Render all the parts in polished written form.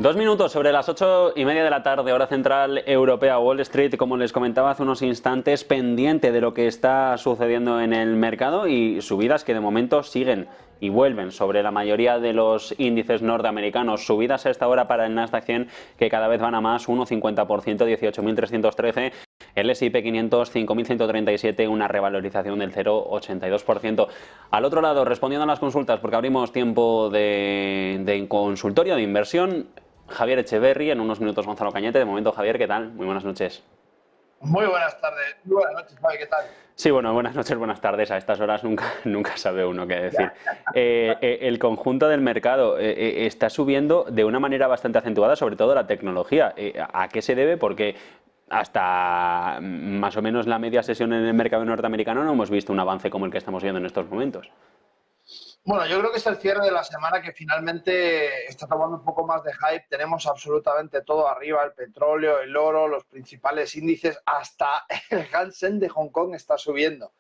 2 minutos sobre las 8:30 de la tarde, hora central europea, Wall Street, como les comentaba hace unos instantes, pendiente de lo que está sucediendo en el mercado y subidas que de momento siguen y vuelven sobre la mayoría de los índices norteamericanos. Subidas a esta hora para el Nasdaq 100 que cada vez van a más, 1,50%, 18.313. El S&P 500, 5.137, una revalorización del 0,82%. Al otro lado, respondiendo a las consultas, porque abrimos tiempo de consultorio de inversión, Javier Echeverry, en unos minutos Gonzalo Cañete. De momento, Javier, ¿qué tal? Muy buenas noches. Muy buenas tardes, muy buenas noches, Javi, ¿qué tal? Sí, bueno, buenas noches, buenas tardes. A estas horas nunca sabe uno qué decir. El conjunto del mercado está subiendo de una manera bastante acentuada, sobre todo la tecnología. ¿A qué se debe? Porque hasta más o menos la media sesión en el mercado norteamericano no hemos visto un avance como el que estamos viendo en estos momentos. Bueno, yo creo que es el cierre de la semana que finalmente está tomando un poco más de hype. Tenemos absolutamente todo arriba, el petróleo, el oro, los principales índices, hasta el Hansen de Hong Kong está subiendo.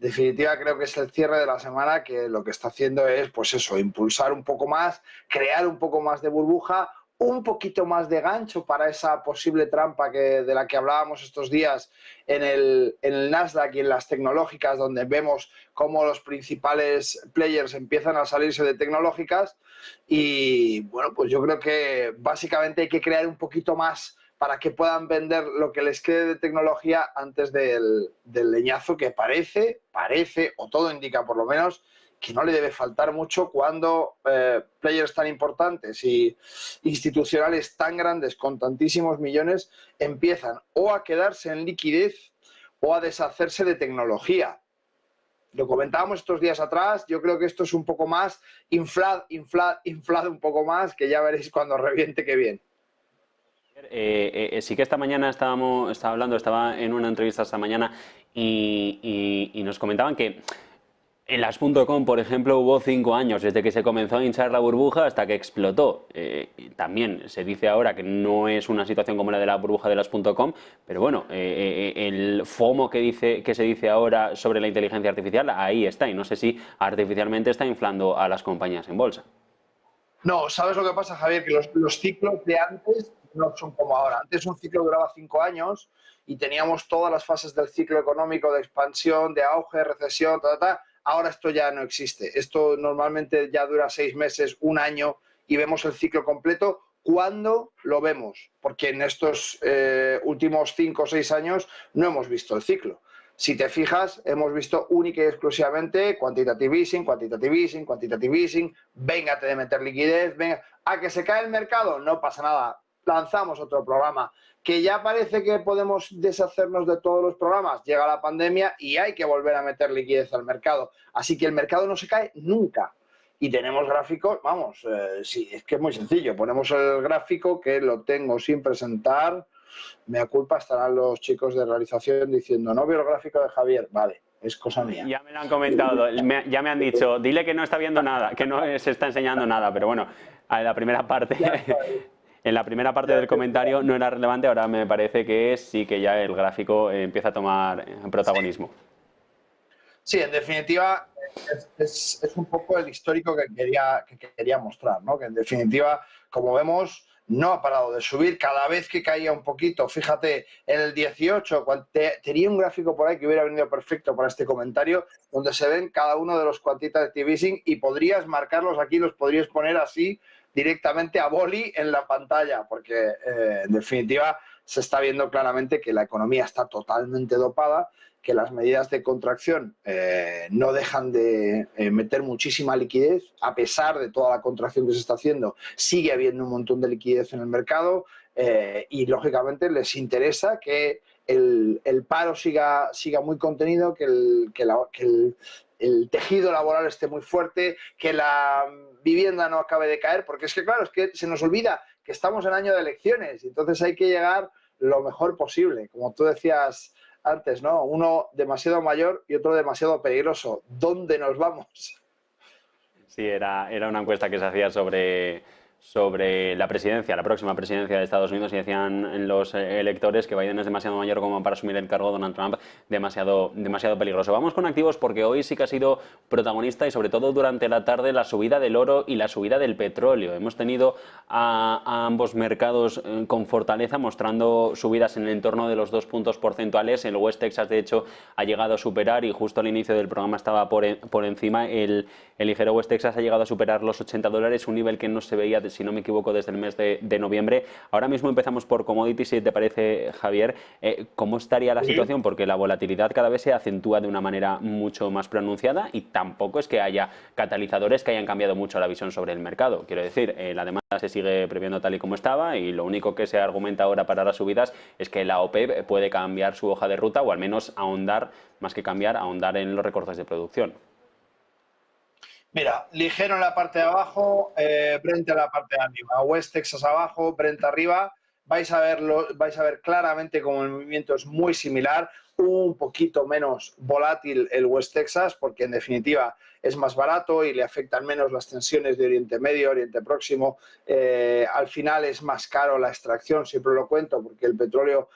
En definitiva, creo que es el cierre de la semana que lo que está haciendo es, pues eso, impulsar un poco más, crear un poco más de burbuja, un poquito más de gancho para esa posible trampa de la que hablábamos estos días en el Nasdaq y en las tecnológicas, donde vemos cómo los principales players empiezan a salirse de tecnológicas. Y bueno, pues yo creo que básicamente hay que crear un poquito más para que puedan vender lo que les quede de tecnología antes del leñazo que parece, o todo indica por lo menos, que no le debe faltar mucho cuando players tan importantes y institucionales tan grandes con tantísimos millones empiezan o a quedarse en liquidez o a deshacerse de tecnología. Lo comentábamos estos días atrás, yo creo que esto es un poco más inflado un poco más, que ya veréis cuando reviente qué bien. Sí que esta mañana estaba en una entrevista esta mañana y nos comentaban que en las .com, por ejemplo, hubo 5 años desde que se comenzó a hinchar la burbuja hasta que explotó. También se dice ahora que no es una situación como la de la burbuja de las .com, pero bueno, el FOMO que se dice ahora sobre la inteligencia artificial, ahí está, y no sé si artificialmente está inflando a las compañías en bolsa. No, ¿sabes lo que pasa, Javier? Que los ciclos de antes no son como ahora. Antes un ciclo duraba 5 años y teníamos todas las fases del ciclo económico de expansión, de auge, recesión, Ahora esto ya no existe. Esto normalmente ya dura 6 meses, un año y vemos el ciclo completo. ¿Cuándo lo vemos? Porque en estos últimos 5 o 6 años no hemos visto el ciclo. Si te fijas, hemos visto única y exclusivamente quantitative easing, quantitative easing, quantitative easing, véngate de meter liquidez, venga, a que se cae el mercado, no pasa nada, lanzamos otro programa, que ya parece que podemos deshacernos de todos los programas, llega la pandemia y hay que volver a meter liquidez al mercado, así que el mercado no se cae nunca. Y tenemos gráficos, vamos, sí, es que es muy sencillo, ponemos el gráfico que lo tengo sin presentar. Mea culpa, estarán los chicos de realización diciendo, no veo el gráfico de Javier. Vale, es cosa mía. Ya me lo han comentado, ya me han dicho, dile que no está viendo nada, que no se está enseñando nada, pero bueno, en la primera parte, en la primera parte del comentario no era relevante, ahora me parece que sí que ya el gráfico empieza a tomar protagonismo. Sí, en definitiva es un poco el histórico que quería mostrar, ¿no? Que en definitiva, como vemos, no ha parado de subir. Cada vez que caía un poquito, fíjate, en el 18, tenía un gráfico por ahí que hubiera venido perfecto para este comentario, donde se ven cada uno de los quantitative easing y podrías marcarlos aquí, los podrías poner así directamente a boli en la pantalla, porque en definitiva se está viendo claramente que la economía está totalmente dopada, que las medidas de contracción no dejan de meter muchísima liquidez, a pesar de toda la contracción que se está haciendo, sigue habiendo un montón de liquidez en el mercado y, lógicamente, les interesa que el paro siga muy contenido, que el tejido laboral esté muy fuerte, que la vivienda no acabe de caer, porque es que, claro, es que se nos olvida que estamos en año de elecciones, entonces hay que llegar lo mejor posible, como tú decías antes, ¿no? Uno demasiado mayor y otro demasiado peligroso. ¿Dónde nos vamos? Sí, era una encuesta que se hacía sobre sobre la presidencia, la próxima presidencia de Estados Unidos, y decían los electores que Biden es demasiado mayor como para asumir el cargo, Donald Trump demasiado peligroso. Vamos con activos porque hoy sí que ha sido protagonista, y sobre todo durante la tarde, la subida del oro y la subida del petróleo. Hemos tenido a ambos mercados con fortaleza, mostrando subidas en el entorno de los 2 puntos porcentuales. El West Texas, de hecho, ha llegado a superar, y justo al inicio del programa estaba por encima, el ligero West Texas ha llegado a superar los $80, un nivel que no se veía, si no me equivoco, desde el mes de noviembre. Ahora mismo empezamos por commodities, si te parece, Javier. ¿Cómo estaría la situación? Porque la volatilidad cada vez se acentúa de una manera mucho más pronunciada, y tampoco es que haya catalizadores que hayan cambiado mucho la visión sobre el mercado. Quiero decir, la demanda se sigue previendo tal y como estaba, y lo único que se argumenta ahora para las subidas es que la OPEP puede cambiar su hoja de ruta, o al menos ahondar, más que cambiar, ahondar en los recortes de producción. Mira, ligero en la parte de abajo, Brent en la parte de arriba, West Texas abajo, Brent arriba. Vais a ver claramente como el movimiento es muy similar, un poquito menos volátil el West Texas, porque en definitiva es más barato y le afectan menos las tensiones de Oriente Medio, Oriente Próximo. Al final es más caro la extracción, siempre lo cuento, porque el petróleo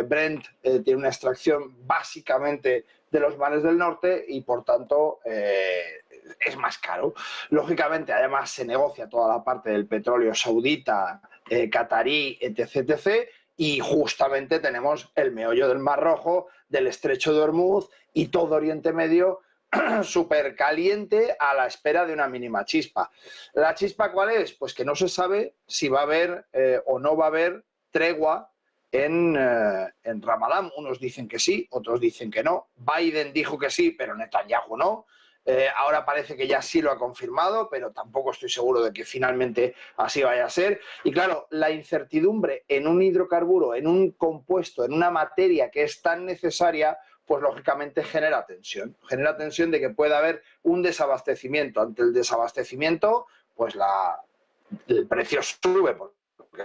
Brent tiene una extracción básicamente de los mares del norte, y por tanto es más caro. Lógicamente, además se negocia toda la parte del petróleo saudita, catarí, etc., etc., y justamente tenemos el meollo del Mar Rojo, del Estrecho de Hormuz y todo Oriente Medio súper caliente a la espera de una mínima chispa. ¿La chispa cuál es? Pues que no se sabe si va a haber o no va a haber tregua en Ramadán. Unos dicen que sí, otros dicen que no. Biden dijo que sí, pero Netanyahu no. Ahora parece que ya sí lo ha confirmado, pero tampoco estoy seguro de que finalmente así vaya a ser. Y claro, la incertidumbre en un hidrocarburo, en un compuesto, en una materia que es tan necesaria, pues lógicamente genera tensión. Genera tensión de que pueda haber un desabastecimiento. Ante el desabastecimiento, pues el precio sube, porque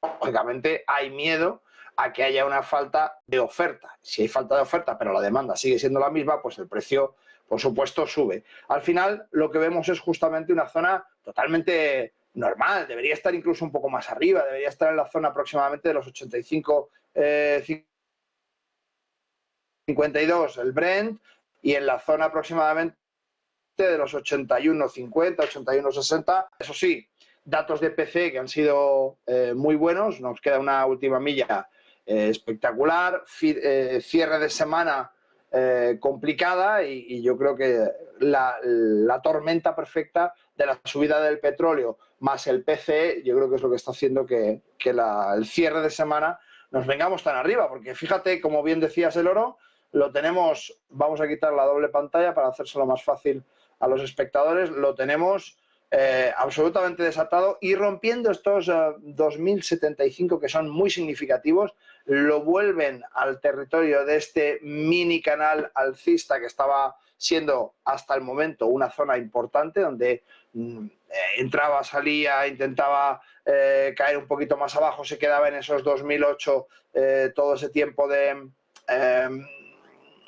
lógicamente hay miedo a que haya una falta de oferta. Si hay falta de oferta, pero la demanda sigue siendo la misma, pues el precio, por supuesto, sube. Al final, lo que vemos es justamente una zona totalmente normal. Debería estar incluso un poco más arriba. Debería estar en la zona aproximadamente de los 85, 52 el Brent, y en la zona aproximadamente de los 81,50, 81,60. Eso sí, datos de PC que han sido muy buenos. Nos queda una última milla espectacular. Cierre de semana complicada, y yo creo que la tormenta perfecta de la subida del petróleo más el PCE, yo creo que es lo que está haciendo que el cierre de semana nos vengamos tan arriba, porque fíjate, como bien decías, el oro lo tenemos, vamos a quitar la doble pantalla para hacérselo más fácil a los espectadores, lo tenemos absolutamente desatado y rompiendo estos 2.075 que son muy significativos. Lo vuelven al territorio de este mini canal alcista que estaba siendo hasta el momento una zona importante donde entraba, salía, intentaba caer un poquito más abajo, se quedaba en esos 2008 todo ese tiempo de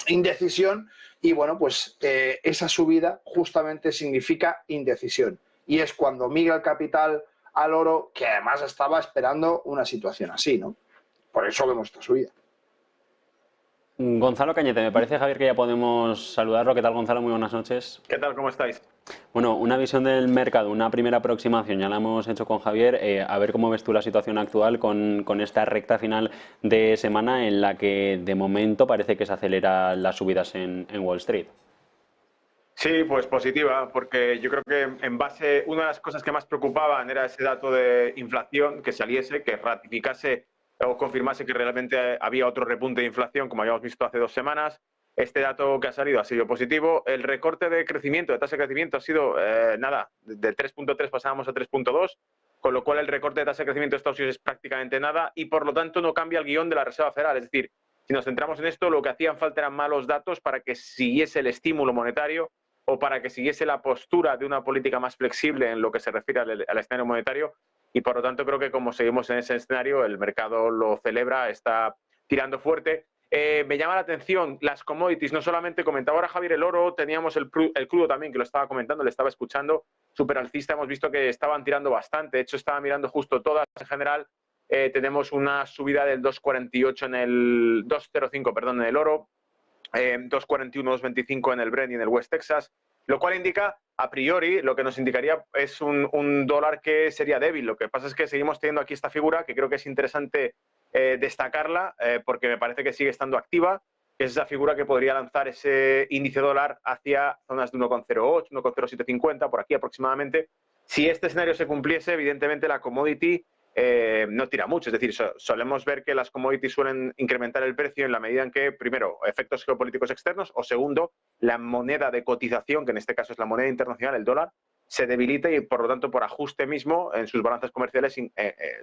indecisión. Y bueno, pues esa subida justamente significa indecisión, y es cuando migra el capital al oro, que además estaba esperando una situación así, ¿no? Por eso vemos esta subida. Gonzalo Cañete, me parece, Javier, que ya podemos saludarlo. ¿Qué tal, Gonzalo? Muy buenas noches. ¿Qué tal? ¿Cómo estáis? Bueno, una visión del mercado, una primera aproximación, ya la hemos hecho con Javier. A ver cómo ves tú la situación actual con esta recta final de semana en la que de momento parece que se aceleran las subidas en Wall Street. Sí, pues positiva, porque yo creo que en base, una de las cosas que más preocupaban era ese dato de inflación que saliese, que ratificase o confirmase que realmente había otro repunte de inflación, como habíamos visto hace 2 semanas. Este dato que ha salido positivo. El recorte de crecimiento, de tasa de crecimiento, ha sido nada, de 3.3 pasábamos a 3.2, con lo cual el recorte de tasa de crecimiento de Estados Unidos es prácticamente nada, y por lo tanto no cambia el guión de la Reserva Federal. Es decir, si nos centramos en esto, lo que hacían falta eran malos datos para que siguiese el estímulo monetario, o para que siguiese la postura de una política más flexible en lo que se refiere al escenario monetario, y por lo tanto creo que como seguimos en ese escenario, el mercado lo celebra, está tirando fuerte. me llama la atención las commodities, no solamente comentaba ahora Javier el oro, teníamos el crudo también, que lo estaba comentando, le estaba escuchando, súper alcista, hemos visto que estaban tirando bastante, de hecho estaba mirando justo todas en general, tenemos una subida del 2,48 en el 2,05, perdón, en el oro, 2,41, 2,25 en el Brent y en el West Texas, lo cual indica, a priori, lo que nos indicaría es un dólar que sería débil. Lo que pasa es que seguimos teniendo aquí esta figura que creo que es interesante destacarla porque me parece que sigue estando activa, que es esa figura que podría lanzar ese índice dólar hacia zonas de 1,08, 1,0750, por aquí aproximadamente. Si este escenario se cumpliese, evidentemente la commodity no tira mucho, es decir, solemos ver que las commodities suelen incrementar el precio en la medida en que, primero, efectos geopolíticos externos, o segundo, la moneda de cotización, que en este caso es la moneda internacional, el dólar, se debilita y, por lo tanto, por ajuste mismo, en sus balanzas comerciales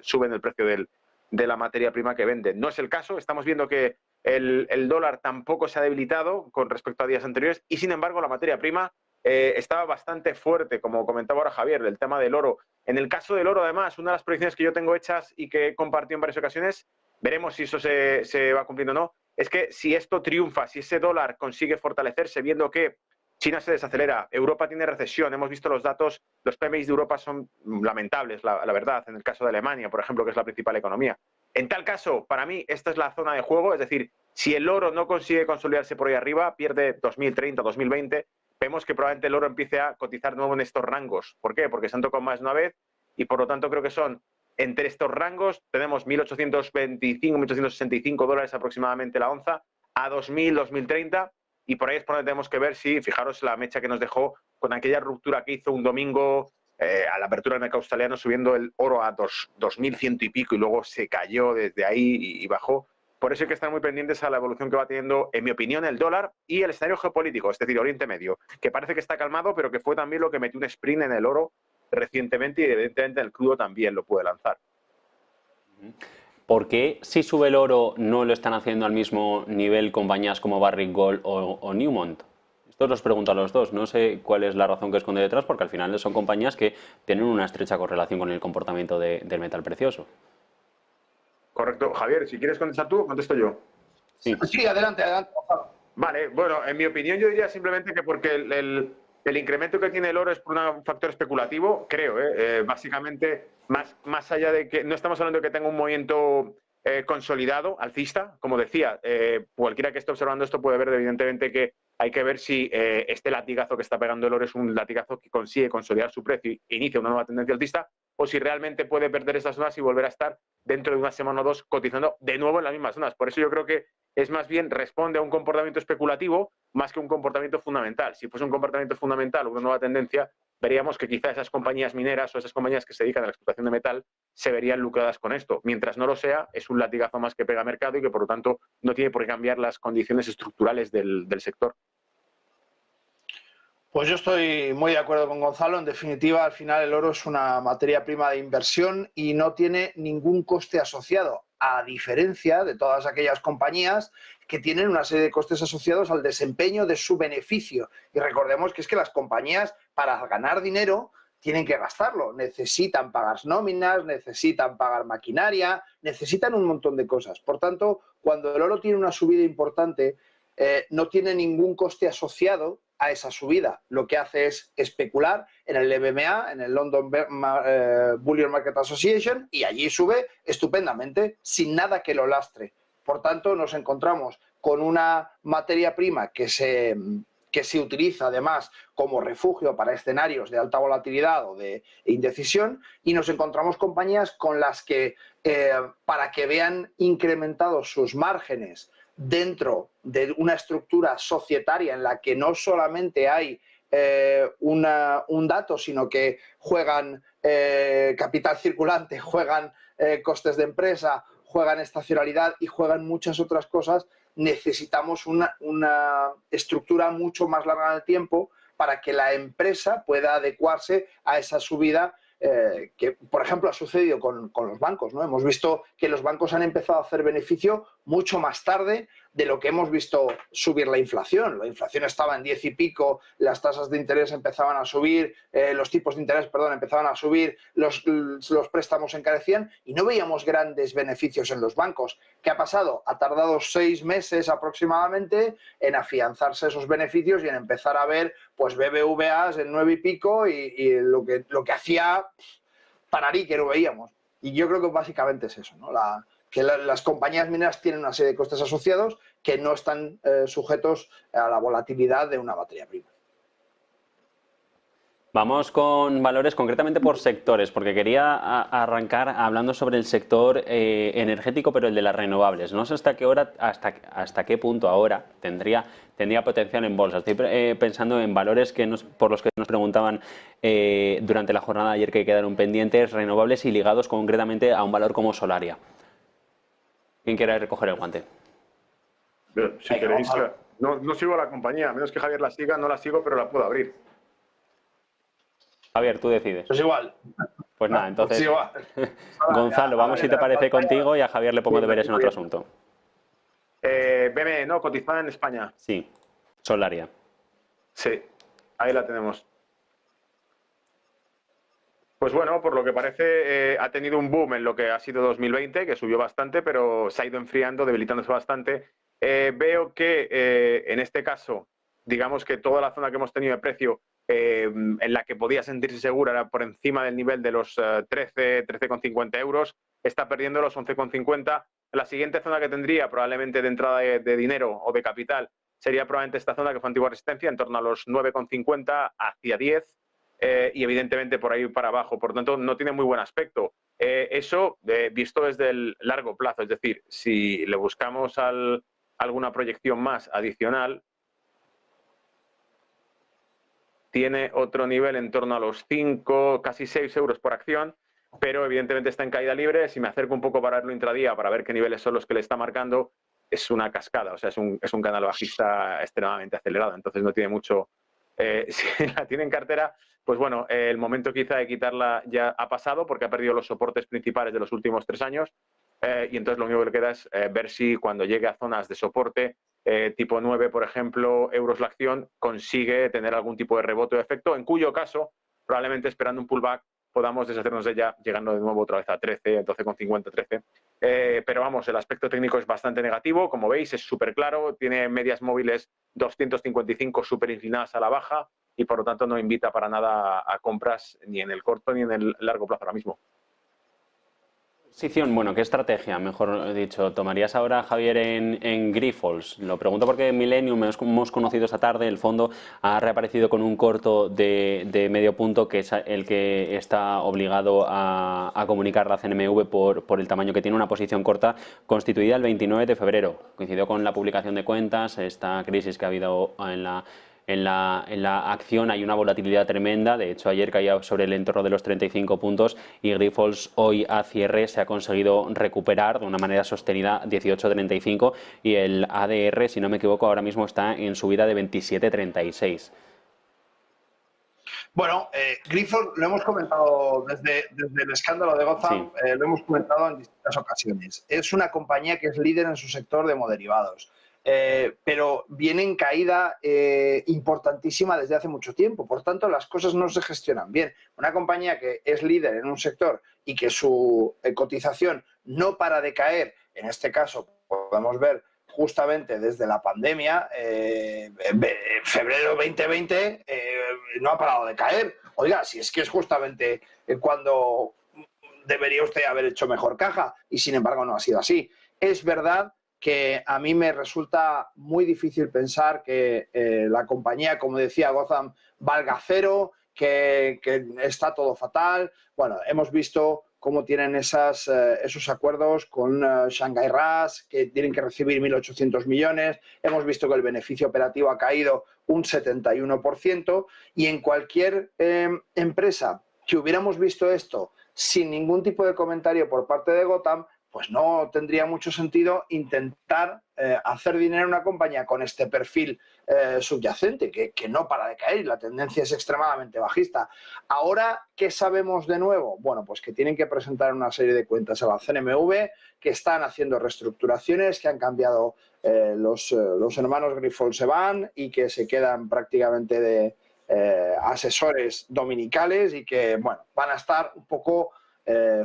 suben el precio de la materia prima que venden. No es el caso, estamos viendo que el dólar tampoco se ha debilitado con respecto a días anteriores y, sin embargo, la materia prima estaba bastante fuerte, como comentaba ahora Javier, el tema del oro. En el caso del oro, además, una de las predicciones que yo tengo hechas y que he compartido en varias ocasiones, veremos si eso se va cumpliendo o no, es que si esto triunfa, si ese dólar consigue fortalecerse, viendo que China se desacelera, Europa tiene recesión, hemos visto los datos, los PMI de Europa son lamentables, la verdad, en el caso de Alemania, por ejemplo, que es la principal economía. En tal caso, para mí, esta es la zona de juego, es decir, si el oro no consigue consolidarse por ahí arriba, pierde 2030, 2020, vemos que probablemente el oro empiece a cotizar de nuevo en estos rangos. ¿Por qué? Porque se han tocado más de una vez y por lo tanto creo que son entre estos rangos, tenemos 1.825, 1.865 dólares aproximadamente la onza, a 2.000, 2030 y por ahí es por donde tenemos que ver si, fijaros la mecha que nos dejó con aquella ruptura que hizo un domingo a la apertura del mercado australiano subiendo el oro a 2.100 y pico y luego se cayó desde ahí y bajó. Por eso hay que estar muy pendientes a la evolución que va teniendo, en mi opinión, el dólar y el escenario geopolítico, es decir, Oriente Medio, que parece que está calmado, pero que fue también lo que metió un sprint en el oro recientemente y evidentemente el crudo también lo puede lanzar. ¿Por qué si sube el oro no lo están haciendo al mismo nivel compañías como Barrick Gold o Newmont? Esto os pregunto a los dos, no sé cuál es la razón que esconde detrás, porque al final son compañías que tienen una estrecha correlación con el comportamiento del metal precioso. Correcto. Javier, si quieres contestar tú, contesto yo. Sí, adelante. Vale, bueno, en mi opinión yo diría simplemente que porque el incremento que tiene el oro es por un factor especulativo, creo, básicamente, más allá de que no estamos hablando de que tenga un movimiento consolidado, alcista, como decía, cualquiera que esté observando esto puede ver evidentemente que hay que ver si este latigazo que está pegando el oro es un latigazo que consigue consolidar su precio e inicia una nueva tendencia alcista, o si realmente puede perder estas zonas y volver a estar dentro de una semana o dos cotizando de nuevo en las mismas zonas. Por eso yo creo que es más bien responde a un comportamiento especulativo más que un comportamiento fundamental. Si fuese un comportamiento fundamental o una nueva tendencia, veríamos que quizá esas compañías mineras o esas compañías que se dedican a la explotación de metal se verían lucradas con esto. Mientras no lo sea, es un latigazo más que pega mercado y que por lo tanto no tiene por qué cambiar las condiciones estructurales del sector. Pues yo estoy muy de acuerdo con Gonzalo. En definitiva, al final el oro es una materia prima de inversión y no tiene ningún coste asociado, a diferencia de todas aquellas compañías que tienen una serie de costes asociados al desempeño de su beneficio. Y recordemos que es que las compañías, para ganar dinero, tienen que gastarlo. Necesitan pagar nóminas, necesitan pagar maquinaria, necesitan un montón de cosas. Por tanto, cuando el oro tiene una subida importante, no tiene ningún coste asociado a esa subida. Lo que hace es especular en el LBMA, en el London Bullion Market Association, y allí sube estupendamente, sin nada que lo lastre. Por tanto, nos encontramos con una materia prima que se utiliza además como refugio para escenarios de alta volatilidad o de indecisión, y nos encontramos compañías con las que, para que vean incrementados sus márgenes dentro de una estructura societaria en la que no solamente hay un dato, sino que juegan capital circulante, juegan costes de empresa, juegan estacionalidad y juegan muchas otras cosas, necesitamos una estructura mucho más larga en el tiempo para que la empresa pueda adecuarse a esa subida que, por ejemplo, ha sucedido con los bancos, ¿no? Hemos visto que los bancos han empezado a hacer beneficio mucho más tarde de lo que hemos visto subir la inflación. La inflación estaba en 10 y pico, las tasas de interés empezaban a subir, los tipos de interés, perdón, empezaban a subir, los préstamos encarecían y no veíamos grandes beneficios en los bancos. ¿Qué ha pasado? Ha tardado 6 meses aproximadamente en afianzarse esos beneficios y en empezar a ver pues BBVAs en 9 y pico y lo que hacía Pararí, que no veíamos. Y yo creo que básicamente es eso, ¿no? Las compañías mineras tienen una serie de costes asociados que no están sujetos a la volatilidad de una materia prima. Vamos con valores concretamente por sectores, porque quería arrancar hablando sobre el sector energético, pero el de las renovables. No sé hasta qué hora, hasta qué punto ahora tendría potencial en bolsa. Estoy pensando en valores por los que nos preguntaban durante la jornada de ayer que quedaron pendientes, renovables y ligados concretamente a un valor como Solaria. ¿Quién quiere recoger el guante? Si queréis, no sigo a la compañía, a menos que Javier la siga, no la sigo, pero la puedo abrir. Javier, tú decides. Pues igual. Pues nada, entonces, pues igual. Gonzalo, vamos si te parece contigo y a Javier le pongo deberes en otro asunto. BME, ¿no? Cotizada en España. Sí, Solaria. Sí, ahí la tenemos. Pues bueno, por lo que parece ha tenido un boom en lo que ha sido 2020, que subió bastante, pero se ha ido enfriando, debilitándose bastante. Veo que en este caso, digamos que toda la zona que hemos tenido de precio en la que podía sentirse segura era por encima del nivel de los 13,50 euros, está perdiendo los 11,50. La siguiente zona que tendría probablemente de entrada de dinero o de capital sería probablemente esta zona que fue antigua resistencia, en torno a los 9,50 hacia 10. Y evidentemente por ahí para abajo, por lo tanto no tiene muy buen aspecto. Eso visto desde el largo plazo, es decir, si le buscamos alguna proyección más adicional, tiene otro nivel en torno a los 5, casi 6 euros por acción, pero evidentemente está en caída libre. Si me acerco un poco para verlo intradía, para ver qué niveles son los que le está marcando, es una cascada, o sea, es un canal bajista extremadamente acelerado, entonces no tiene mucho... si la tiene en cartera, pues bueno, el momento quizá de quitarla ya ha pasado porque ha perdido los soportes principales de los últimos 3 años y entonces lo único que le queda es ver si cuando llegue a zonas de soporte tipo 9, por ejemplo, euros la acción, consigue tener algún tipo de rebote o efecto, en cuyo caso, probablemente esperando un pullback, podamos deshacernos de ella, llegando de nuevo otra vez a 13, 12,50, 13. Pero vamos, el aspecto técnico es bastante negativo, como veis, es súper claro, tiene medias móviles 255 súper inclinadas a la baja y por lo tanto no invita para nada a compras ni en el corto ni en el largo plazo ahora mismo. Bueno, ¿qué estrategia, mejor dicho, tomarías ahora, Javier, en Grifols? Lo pregunto porque Millennium hemos conocido esta tarde, el fondo ha reaparecido con un corto de medio punto, que es el que está obligado a comunicar la CNMV por el tamaño que tiene, una posición corta constituida el 29 de febrero. Coincidió con la publicación de cuentas, esta crisis que ha habido en la acción hay una volatilidad tremenda. De hecho, ayer caía sobre el entorno de los 35 puntos y Grifols hoy a cierre se ha conseguido recuperar de una manera sostenida 18,35 y el ADR, si no me equivoco, ahora mismo está en subida de 27,36. Bueno, Grifols lo hemos comentado desde el escándalo de Gotham, sí. Lo hemos comentado en distintas ocasiones. Es una compañía que es líder en su sector de hemoderivados. Pero viene en caída importantísima desde hace mucho tiempo. Por tanto, las cosas no se gestionan bien. Una compañía que es líder en un sector y que su cotización no para de caer, en este caso podemos ver justamente desde la pandemia, febrero 2020, no ha parado de caer. Oiga, si es que es justamente cuando debería usted haber hecho mejor caja y sin embargo no ha sido así. Es verdad que a mí me resulta muy difícil pensar que la compañía, como decía Gotham, valga cero, que está todo fatal. Bueno, hemos visto cómo tienen esos acuerdos con Shanghai RAAS, que tienen que recibir 1.800 millones. Hemos visto que el beneficio operativo ha caído un 71%. Y en cualquier empresa que hubiéramos visto esto sin ningún tipo de comentario por parte de Gotham, pues no tendría mucho sentido intentar hacer dinero en una compañía con este perfil subyacente, que no para de caer, la tendencia es extremadamente bajista. Ahora, ¿qué sabemos de nuevo? Bueno, pues que tienen que presentar una serie de cuentas a la CNMV, que están haciendo reestructuraciones, que han cambiado los hermanos Grifols se van y que se quedan prácticamente de asesores dominicales y que, bueno, van a estar un poco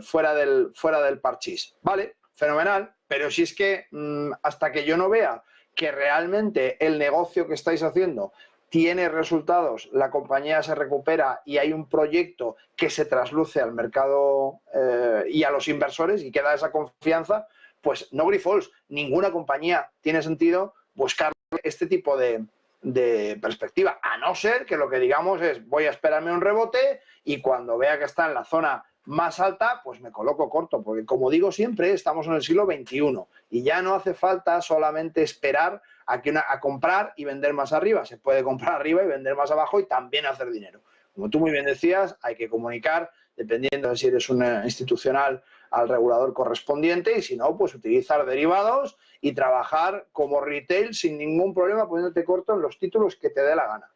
fuera del parchís. Vale, fenomenal, pero si es que hasta que yo no vea que realmente el negocio que estáis haciendo tiene resultados, la compañía se recupera y hay un proyecto que se trasluce al mercado y a los inversores y que da esa confianza, pues no Grifols, ninguna compañía tiene sentido buscar este tipo de perspectiva, a no ser que lo que digamos es voy a esperarme un rebote y cuando vea que está en la zona más alta, pues me coloco corto, porque como digo siempre, estamos en el siglo XXI y ya no hace falta solamente esperar a comprar y vender más arriba, se puede comprar arriba y vender más abajo y también hacer dinero. Como tú muy bien decías, hay que comunicar, dependiendo de si eres un institucional, al regulador correspondiente y si no, pues utilizar derivados y trabajar como retail sin ningún problema poniéndote corto en los títulos que te dé la gana.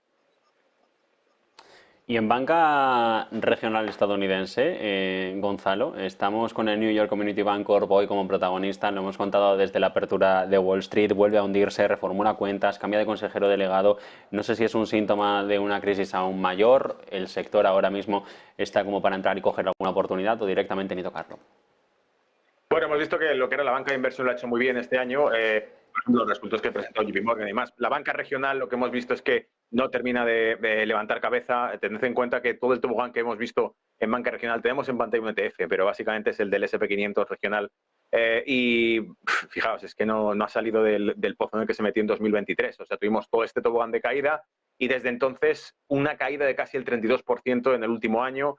Y en banca regional estadounidense, Gonzalo, estamos con el New York Community Bank Corp hoy como protagonista, lo hemos contado desde la apertura de Wall Street, vuelve a hundirse, reformula cuentas, cambia de consejero delegado, no sé si es un síntoma de una crisis aún mayor, el sector ahora mismo está como para entrar y coger alguna oportunidad o directamente ni tocarlo. Bueno, hemos visto que lo que era la banca de inversión lo ha hecho muy bien este año, por ejemplo, los resultados que presentó JP Morgan y demás. La banca regional lo que hemos visto es que no termina de levantar cabeza. Tened en cuenta que todo el tobogán que hemos visto en banca regional tenemos en pantalla un ETF, pero básicamente es el del SP500 regional. Y fijaos, es que no ha salido del pozo en el que se metió en 2023. O sea, tuvimos todo este tobogán de caída y desde entonces una caída de casi el 32% en el último año.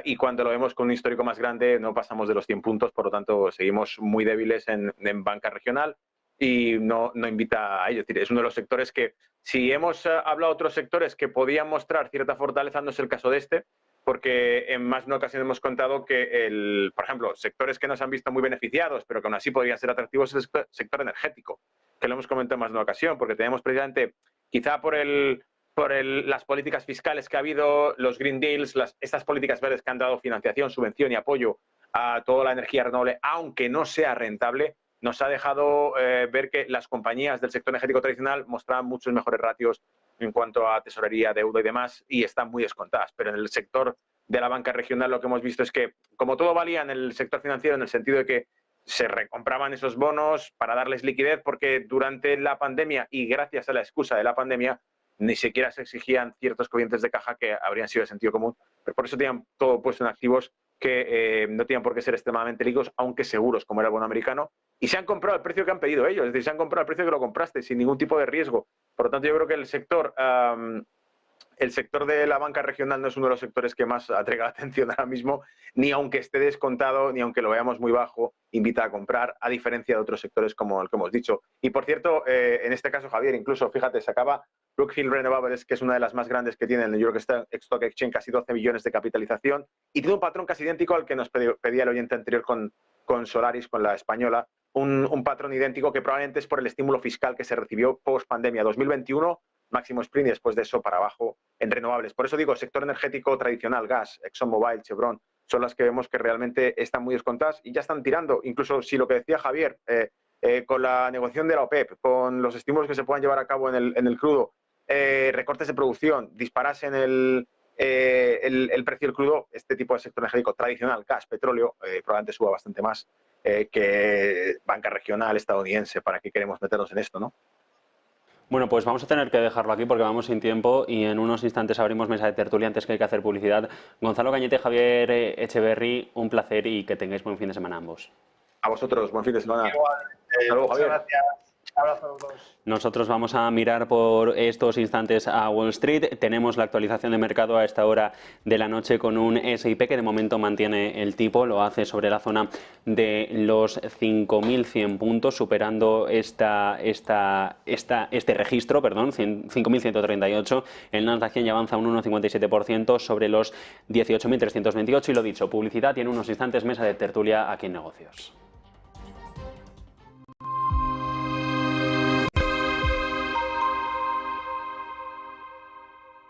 Y cuando lo vemos con un histórico más grande no pasamos de los 100 puntos, por lo tanto seguimos muy débiles en banca regional y no invita a ello. Es decir, es uno de los sectores que, si hemos hablado de otros sectores que podían mostrar cierta fortaleza, no es el caso de este, porque en más de una ocasión hemos contado que, por ejemplo, sectores que nos han visto muy beneficiados, pero que aún así podrían ser atractivos, es el sector energético, que lo hemos comentado en más de una ocasión, porque tenemos precisamente, quizá por las políticas fiscales que ha habido, los Green Deals, estas políticas verdes que han dado financiación, subvención y apoyo a toda la energía renovable, aunque no sea rentable, nos ha dejado ver que las compañías del sector energético tradicional mostraban muchos mejores ratios en cuanto a tesorería, deuda y demás, y están muy descontadas. Pero en el sector de la banca regional lo que hemos visto es que, como todo valía en el sector financiero, en el sentido de que se recompraban esos bonos para darles liquidez, porque durante la pandemia y gracias a la excusa de la pandemia, ni siquiera se exigían ciertos corrientes de caja que habrían sido de sentido común, pero por eso tenían todo puesto en activos que no tenían por qué ser extremadamente líquidos, aunque seguros, como era el bono americano, y se han comprado al precio que han pedido ellos, es decir, se han comprado al precio que lo compraste, sin ningún tipo de riesgo. Por lo tanto, yo creo que el sector de la banca regional no es uno de los sectores que más atraiga la atención ahora mismo, ni aunque esté descontado, ni aunque lo veamos muy bajo, invita a comprar, a diferencia de otros sectores como el que hemos dicho. Y por cierto, en este caso, Javier, incluso, fíjate, sacaba Brookfield Renovables, que es una de las más grandes que tiene el New York Stock Exchange, casi 12 billones de capitalización, y tiene un patrón casi idéntico al que nos pedía el oyente anterior con Solaris, con la española, un patrón idéntico que probablemente es por el estímulo fiscal que se recibió post-pandemia 2021, máximo sprint y después de eso para abajo en renovables. Por eso digo, sector energético tradicional, gas, ExxonMobil, Chevron, son las que vemos que realmente están muy descontadas y ya están tirando. Incluso si lo que decía Javier, con la negociación de la OPEP, con los estímulos que se puedan llevar a cabo en el crudo, recortes de producción, disparasen el precio del crudo, este tipo de sector energético tradicional, gas, petróleo, probablemente suba bastante más que banca regional estadounidense. ¿Para qué queremos meternos en esto, no? Bueno, pues vamos a tener que dejarlo aquí porque vamos sin tiempo y en unos instantes abrimos mesa de tertulia antes que hay que hacer publicidad. Gonzalo Cañete, Javier Echeverry, un placer y que tengáis buen fin de semana ambos. A vosotros, buen fin de semana. Igual, Hasta luego, Javier. muchas gracias. Abrazo a los dos. Nosotros vamos a mirar por estos instantes a Wall Street. Tenemos la actualización de mercado a esta hora de la noche con un S&P que de momento mantiene el tipo, lo hace sobre la zona de los 5.100 puntos, superando este registro, 5.138. El Nasdaq ya avanza un 1,57% sobre los 18.328 y lo dicho, publicidad y en unos instantes mesa de tertulia aquí en Negocios.